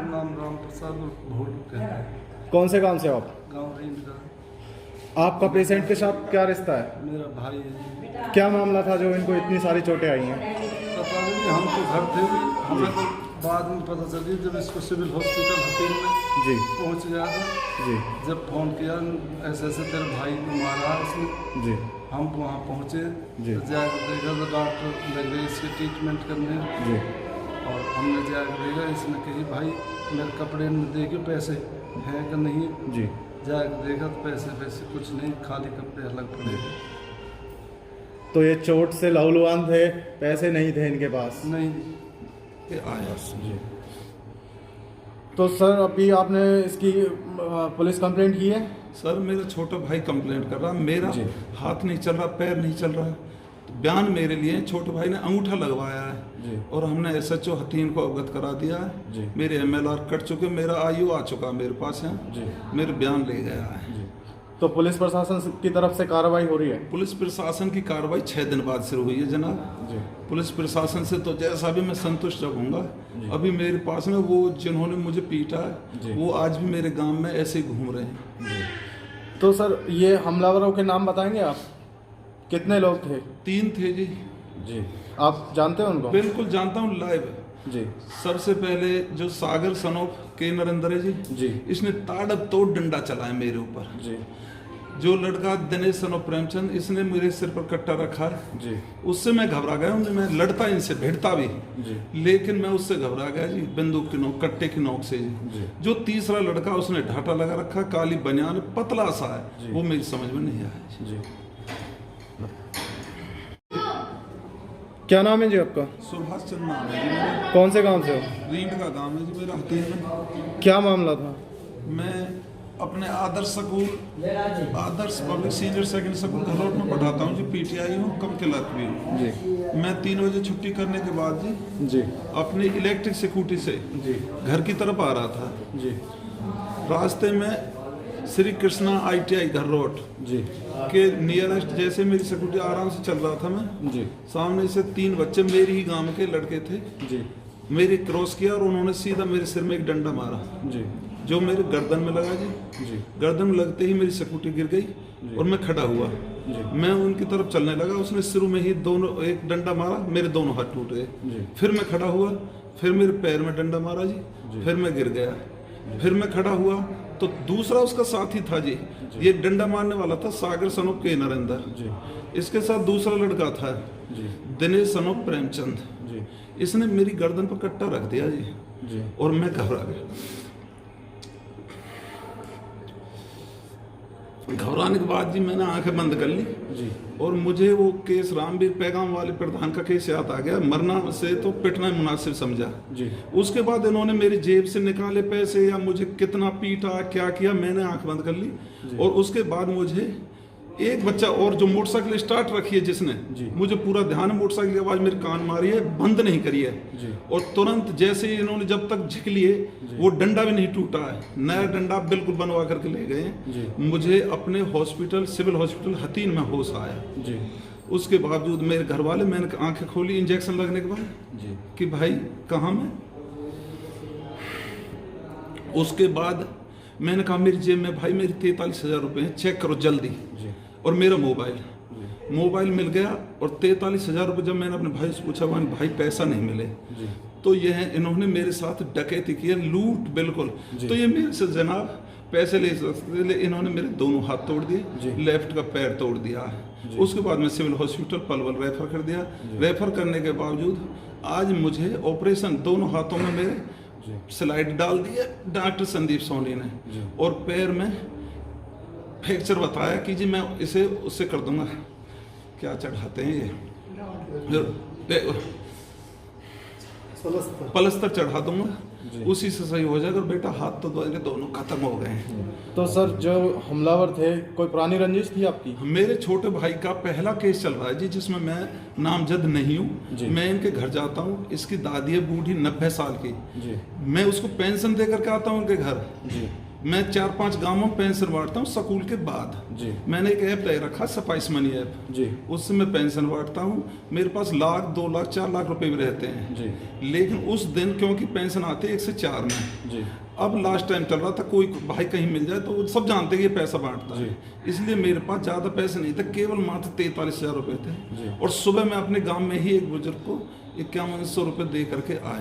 नाम राम प्रसाद भोलू कहते हैं। कौन से गांव से हो आप? गाँव रेंज का। आपका पेशेंट के साथ क्या रिश्ता है? मेरा भाई है। क्या मामला था जो इनको इतनी सारी चोटें आई हैं? पता नहीं, हम तो घर थे, हमें तो बाद में पता चली जब इसको सिविल हॉस्पिटल हकीम में जी पहुंच गया था। जी जब फ़ोन किया ऐसे ऐसे तेरे भाई को मारा है इसने, जी हम वहाँ पहुँचे जी। तो जाकर देखा तो डॉक्टर लग गए इसके ट्रीटमेंट करने। जी और हमने जाकर देखा, इसने कही भाई मेरे कपड़े में देखे पैसे हैं कि नहीं। जी। जाकर देखा तो पैसे कुछ नहीं, खाली कपड़े अलग पड़े थे। तो ये चोट से लहूलुहान थे, पैसे नहीं थे इनके पास? नहीं। आया जी। तो सर अभी आपने इसकी पुलिस कंप्लेंट की है? सर मेरा छोटा भाई कंप्लेंट कर रहा, मेरा जी। हाथ नहीं चल रहा, पैर नहीं चल रहा। तो बयान मेरे लिए छोटे भाई ने अंगूठा लगवाया है जी। और हमने SHO हथीन को अवगत करा दिया जी। है। मेरे MLR कट चुके, मेरा IO आ चुका मेरे पास है जी। मेरे बयान ले गया है। जी। तो पुलिस प्रशासन की तरफ से कार्रवाई हो रही है? पुलिस प्रशासन की कार्रवाई 6 दिन बाद शुरू हुई है जनाब। जी। पुलिस प्रशासन से तो जैसा भी मैं संतुष्ट रहूँगा। अभी मेरे पास में वो जिन्होंने मुझे पीटा जी। है वो आज भी मेरे गांव में ऐसे ही घूम रहे हैं। जी। तो सर ये हमलावरों के नाम बताएंगे आप? कितने लोग थे? 3 थे जी। जी। आप जानते हैं उनको? बिल्कुल जानता हूँ लाइव। जी। सबसे पहले जो सागर सनोफ के नरेंद्र है जी, जी। इसने ताबड़तोड़ डंडा चलाया मेरे ऊपर। जी। जो लड़का दिनेश सनोफ प्रेमचंद, इसने मेरे सिर पर कट्टा रखा है। जी। उससे मैं घबरा गया हूँ, मैं लड़ता इनसे भिड़ता भी, जी। लेकिन मैं उससे घबरा गया जी, बंदूक की नोक, कट्टे की नोक से जी। जी। जो तीसरा लड़का उसने ढाटा लगा रखा, काली बनियान, पतला सा जी। है, वो मेरी समझ में नहीं आया जी। जी। क्या नाम है जी आपका? सुभाष चंद्र नाम है जी मेरा। कौन से गांव से हो? रींड का गाँव है जी मेरा, हथीन में। क्या मामला था? मैं अपने आदर्श स्कूल, आदर्श पब्लिक सीनियर सेकेंडरी स्कूल घलोट में पढ़ाता हूँ जी। PTI हूँ, कम क्लर्क भी हूँ जी। मैं 3 बजे छुट्टी करने के बाद जी जी। अपनी इलेक्ट्रिक स्कूटी से जी। घर की तरफ आ रहा था। जी। रास्ते में श्री कृष्णा ITI घरोट जी। के नियरेस्ट जैसे मेरी स्कूटी आराम से चल रहा था मैं, जी। सामने से 3 बच्चे मेरे ही गांव के लड़के थे, जी। मेरे क्रॉस किया और उन्होंने सीधा मेरे सिर में एक डंडा मारा जी। जो मेरे गर्दन में लगा जी। जी। गर्दन में लगते ही मेरी स्कूटी गिर गई और मैं खड़ा हुआ। जी। मैं उनकी तरफ चलने लगा, उसने शुरू में ही एक डंडा मारा, मेरे दोनों हाथ टूट गए। जी। फिर मैं खड़ा हुआ, फिर मेरे पैर में डंडा मारा जी, फिर मैं गिर गया। फिर मैं खड़ा हुआ तो दूसरा उसका साथी था जी, ये डंडा मारने वाला था सागर सनोफ के नरेंद्र जी। इसके साथ दूसरा लड़का था जी। दिनेश सनोफ प्रेमचंद। जी। इसने मेरी गर्दन पर कट्टा रख दिया जी जी। और मैं घबरा गया। घबराने के बाद जी मैंने आंखें बंद कर ली जी। और मुझे वो केस रामवीर पैगाम वाले प्रधान का केस याद आ गया। मरना से तो पिटना मुनासिब समझा जी। उसके बाद इन्होंने मेरी जेब से निकाले पैसे या मुझे कितना पीटा क्या किया, मैंने आंख बंद कर ली। और उसके बाद मुझे एक बच्चा और जो मोटरसाइकिल स्टार्ट रखी है जिसने, मुझे पूरा ध्यान, मोटरसाइकिल की आवाज मेरे कान मारी है, बंद नहीं करी है जी। और तुरंत जैसे ही इन्होंने जब तक झिक लिए वो डंडा भी नहीं टूटा है, नया डंडा बिल्कुल बनवा करके ले गए। मुझे अपने हॉस्पिटल, सिविल हॉस्पिटल हथीन में होश आया जी। उसके बावजूद मेरे घर वाले, मैंने आंखें खोली इंजेक्शन लगने के बाद जी कि भाई कहाँ मैं। उसके बाद मैंने कहा मेरी जेब में भाई मेरी 43,000 रुपये हैं, चेक करो जल्दी जी। और मेरा मोबाइल मिल गया और 43,000 रुपये जब मैंने अपने भाई से पूछा, भाई पैसा नहीं मिले जी। तो ये है, इन्होंने मेरे साथ डकैती की है, लूट बिल्कुल। तो ये मेरे से जनाब पैसे ले सकते, इन्होंने मेरे दोनों हाथ तोड़ दिए, लेफ्ट का पैर तोड़ दिया। उसके बाद मैं सिविल हॉस्पिटल पलवल रेफर कर दिया। रेफर करने के बावजूद आज मुझे ऑपरेशन, दोनों हाथों में मेरे स्लाइड डाल दिया डॉक्टर संदीप सोनी ने और पैर में फ्रैक्चर बताया कि जी मैं इसे उससे कर दूंगा, क्या चढ़ाते हैं ये, पलस्तर चढ़ा दूंगा, उसी से सही हो जाएगा। बेटा हाथ तो दोनों खत्म हो गए हैं। तो सर जो हमलावर थे, कोई पुरानी रंजिश थी आपकी? मेरे छोटे भाई का पहला केस चल रहा है जी, जिसमें मैं नामजद नहीं हूँ। मैं इनके घर जाता हूँ, इसकी दादी है बूढ़ी 90 साल की जी। मैं उसको पेंशन दे करके आता हूँ उनके घर जी। मैं 4-5 गांवों में पेंशन बांटता हूँ स्कूल के बाद। जी। मैंने एक ऐप ले रखा स्पाइस मनी ऐप, जी। उससे मैं पेंशन बांटता हूँ। मेरे पास 1 लाख 2 लाख 4 लाख रुपए भी रहते हैं जी। लेकिन उस दिन क्योंकि पेंशन आती है 1 से 4 में, जी। अब लास्ट टाइम चल रहा था, कोई भाई कहीं मिल जाए तो वो सब जानते हैं कि ये पैसा बांटता है, इसलिए मेरे पास ज़्यादा पैसे नहीं थे, केवल मात्र 43,000 रुपये थे। और सुबह मैं अपने गांव में ही एक बुजुर्ग को 5100 रुपये दे करके आया।